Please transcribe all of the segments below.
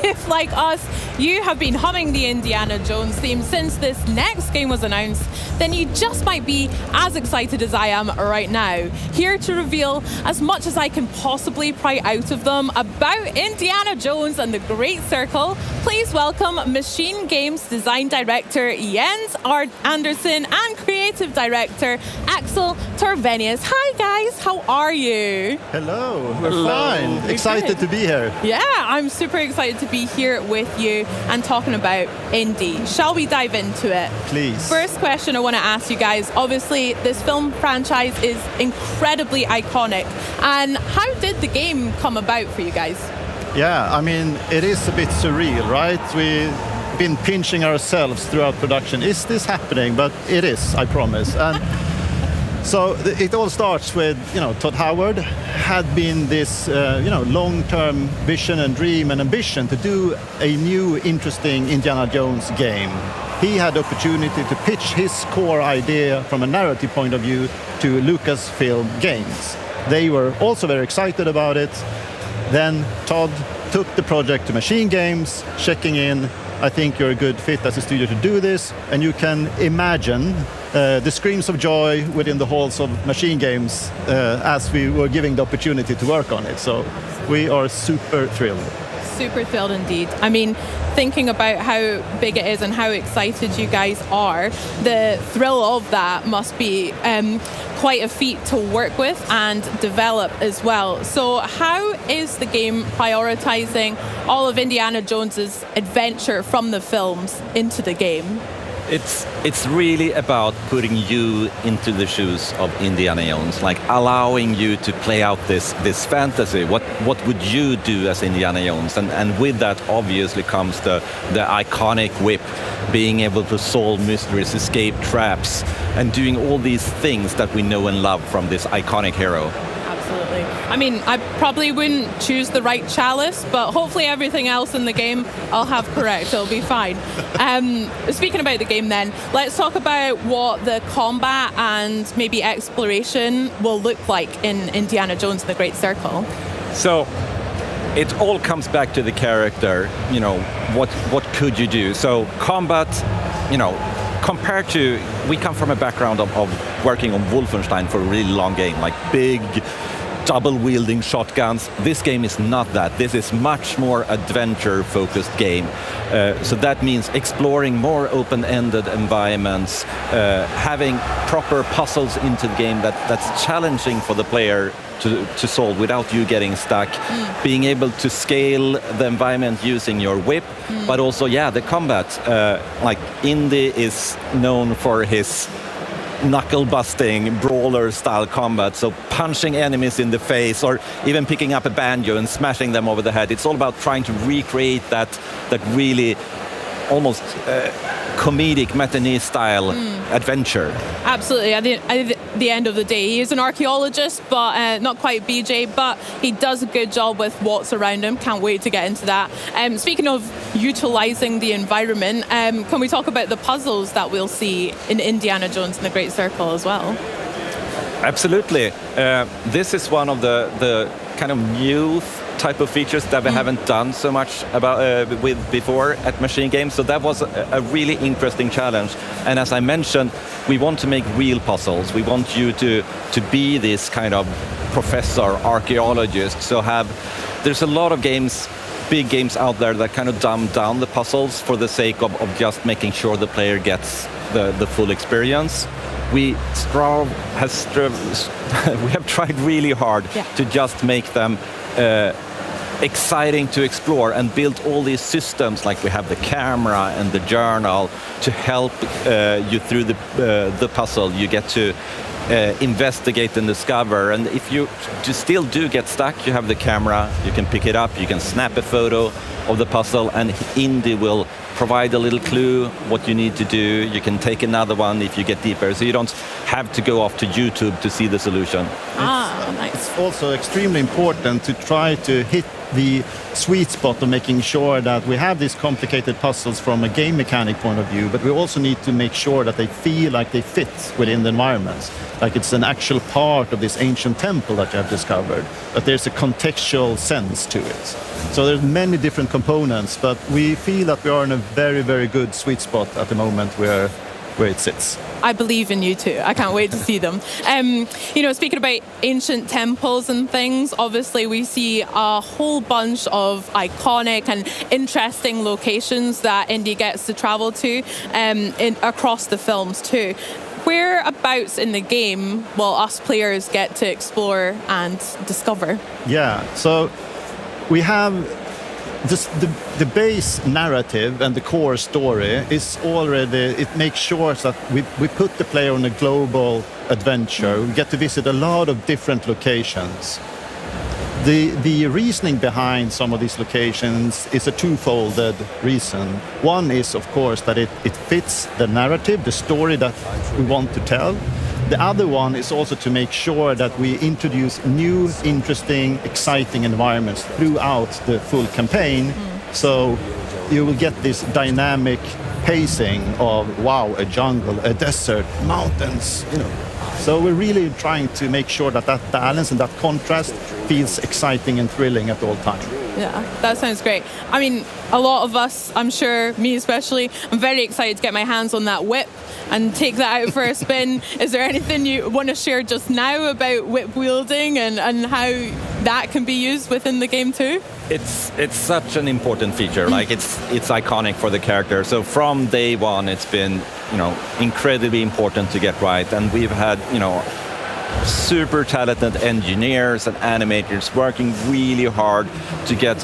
if, like us, you have been humming the Indiana Jones theme since this next game was announced, then you just might be as excited as I am right now. Here to reveal as much as I can possibly pry out of them about Indiana Jones and the Great Circle, please welcome Machine Games Design Director Jens Anderson and Creative Director Axel Torvenius. Hi guys, how are you? Hello, we're fine. Excited to be here. Yeah, I'm super excited to be here with you and talking about Indy. Shall we dive into it? Please. First question I want to ask you guys. Obviously, this film franchise is incredibly iconic. And how did the game come about for you guys? Yeah, I mean, it is a bit surreal, right? We've been pinching ourselves throughout production. Is this happening? But it is, I promise. And so it all starts with, Todd Howard had been this, long-term vision and dream and ambition to do a new, interesting Indiana Jones game. He had the opportunity to pitch his core idea from a narrative point of view to Lucasfilm Games. They were also very excited about it. Then Todd took the project to Machine Games, checking in, I think you're a good fit as a studio to do this, and you can imagine the screams of joy within the halls of Machine Games as we were giving the opportunity to work on it. So we are super thrilled. Super thrilled indeed. I mean, thinking about how big it is and how excited you guys are, the thrill of that must be quite a feat to work with and develop as well. So how is the game prioritizing all of Indiana Jones's adventure from the films into the game? It's really about putting you into the shoes of Indiana Jones, like allowing you to play out this fantasy. What would you do as Indiana Jones? And with that obviously comes the iconic whip, being able to solve mysteries, escape traps, and doing all these things that we know and love from this iconic hero. Absolutely. I mean, I probably wouldn't choose the right chalice, but hopefully everything else in the game I'll have correct. It'll be fine. Speaking about the game then, let's talk about what the combat and maybe exploration will look like in Indiana Jones and the Great Circle. So it all comes back to the character, what could you do? So combat, compared to, we come from a background of working on Wolfenstein for a really long game, like big double-wielding shotguns. This game is not that. This is much more adventure-focused game. So that means exploring more open-ended environments, having proper puzzles into the game that's challenging for the player to solve without you getting stuck, being able to scale the environment using your whip, but also, the combat. Like Indy is known for his knuckle-busting, brawler-style combat, so punching enemies in the face or even picking up a banjo and smashing them over the head. It's all about trying to recreate that really almost comedic matinee-style adventure. Absolutely. At the end of the day, he is an archaeologist, but not quite BJ, but he does a good job with what's around him. Can't wait to get into that. Speaking of utilizing the environment, can we talk about the puzzles that we'll see in Indiana Jones and the Great Circle as well? Absolutely. This is one of the kind of new type of features that we haven't done so much with before at Machine Games. So that was a really interesting challenge. And as I mentioned, we want to make real puzzles. We want you to be this kind of professor, archaeologist. So there's a lot of games, big games out there that kind of dumb down the puzzles for the sake of just making sure the player gets the full experience. We have tried really hard to just make them exciting to explore and build all these systems, like we have the camera and the journal to help you through the puzzle. You get to investigate and discover, and if you still do get stuck, you have the camera, you can pick it up, you can snap a photo of the puzzle, and Indy will provide a little clue what you need to do. You can take another one if you get deeper, so you don't have to go off to YouTube to see the solution. Nice. It's also extremely important to try to hit the sweet spot of making sure that we have these complicated puzzles from a game mechanic point of view, but we also need to make sure that they feel like they fit within the environments. like it's an actual part of this ancient temple that you have discovered, but there's a contextual sense to it. So there's many different components, but we feel that we are in a very, very good sweet spot at the moment where it sits. I believe in you too. I can't wait to see them. Speaking about ancient temples and things, obviously we see a whole bunch of iconic and interesting locations that Indy gets to travel to across the films too. Whereabouts in the game will us players get to explore and discover? Yeah, so we have just the base narrative and the core story is already, it makes sure that we put the player on a global adventure. We get to visit a lot of different locations. The reasoning behind some of these locations is a twofold reason. One is, of course, that it fits the narrative, the story that we want to tell. The other one is also to make sure that we introduce new, interesting, exciting environments throughout the full campaign. So you will get this dynamic pacing of, wow, a jungle, a desert, mountains, So we're really trying to make sure that balance and that contrast feels exciting and thrilling at all times. Yeah, that sounds great. I mean, a lot of us, I'm sure, me especially, I'm very excited to get my hands on that whip and take that out for a spin. Is there anything you want to share just now about whip wielding and how that can be used within the game too? It's such an important feature. Like it's iconic for the character. So from day one, it's been incredibly important to get right, and we've had super talented engineers and animators working really hard to get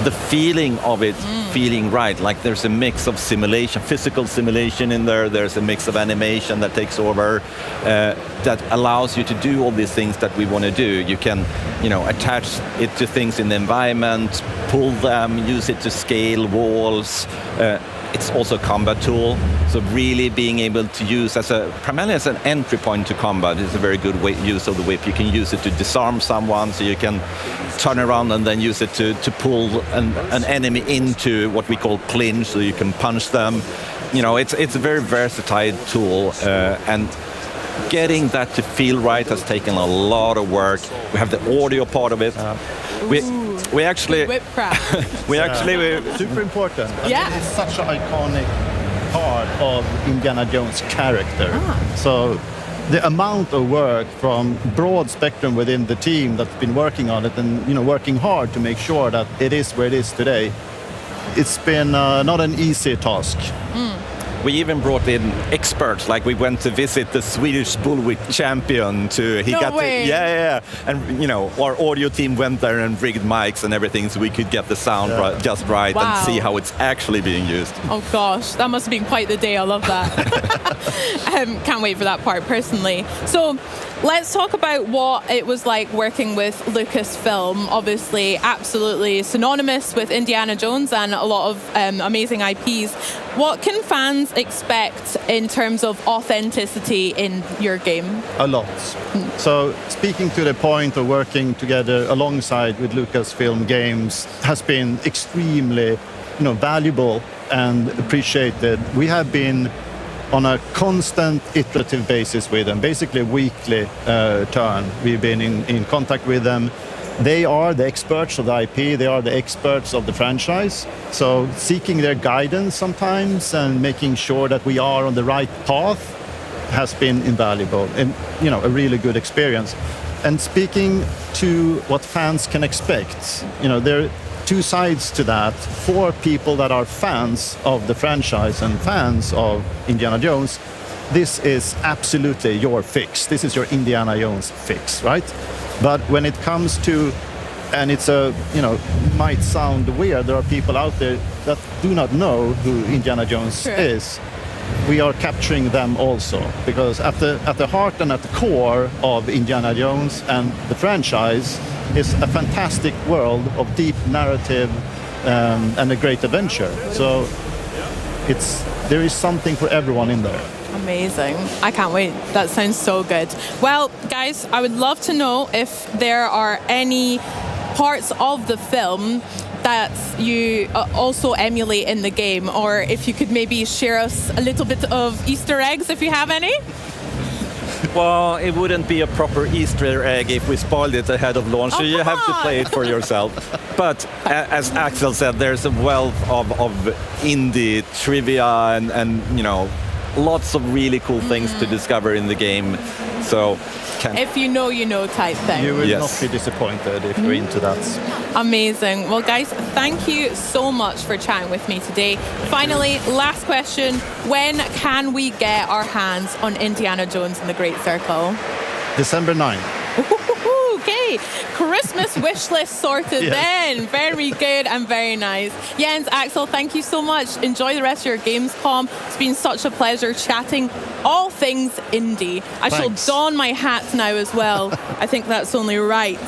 the feeling of it feeling right. Like there's a mix of simulation, physical simulation in there. There's a mix of animation that takes over that allows you to do all these things that we want to do. You can attach it to things in the environment, pull them, use it to scale walls. It's also a combat tool, so really being able to use primarily as an entry point to combat is a very good use of the whip. You can use it to disarm someone, so you can turn around and then use it to pull an enemy into what we call clinch, so you can punch them. It's a very versatile tool, and getting that to feel right has taken a lot of work. We have the audio part of it. We actually super important. Yeah. It's such an iconic part of Indiana Jones' character. So the amount of work from broad spectrum within the team that's been working on it and working hard to make sure that it is where it is today, it's been not an easy task. We even brought in experts, like we went to visit the Swedish Bullwhip champion and our audio team went there and rigged mics and everything so we could get the sound just right and see how it's actually being used. Oh gosh, that must have been quite the day. I love that. Can't wait for that part personally. So let's talk about what it was like working with Lucasfilm. Obviously, absolutely synonymous with Indiana Jones and a lot of amazing IPs. What can fans expect in terms of authenticity in your game? A lot. So speaking to the point of working together alongside with Lucasfilm Games has been extremely valuable and appreciated. We have been on a constant iterative basis with them, basically a weekly turn. We've been in contact with them. They are the experts of the IP, they are the experts of the franchise. So seeking their guidance sometimes and making sure that we are on the right path has been invaluable and a really good experience. And speaking to what fans can expect, there are two sides to that. For people that are fans of the franchise and fans of Indiana Jones, this is absolutely your fix. This is your Indiana Jones fix, right? But when it comes to, and it's might sound weird, there are people out there that do not know who Indiana Jones is. We are capturing them also, because at the heart and at the core of Indiana Jones and the franchise is a fantastic world of deep narrative and a great adventure. So there is something for everyone in there. Amazing. I can't wait. That sounds so good. Well, guys, I would love to know if there are any parts of the film that you also emulate in the game, or if you could maybe share us a little bit of Easter eggs if you have any. Well, it wouldn't be a proper Easter egg if we spoiled it ahead of launch, so Oh, you come have to on. play it for yourself. But as Axel said, there's a wealth of indie trivia and lots of really cool things to discover in the game. So, If you know type thing. You will Yes. not be disappointed if you're into that. Amazing. Well, guys, thank you so much for chatting with me today. Finally, last question. When can we get our hands on Indiana Jones and the Great Circle? December 9. Okay, Christmas wish list sorted Yes. then. Very good and very nice. Jens, Axel, thank you so much. Enjoy the rest of your gamescom. It's been such a pleasure chatting all things indie. I Thanks. shall don my hat now as well. I think that's only right.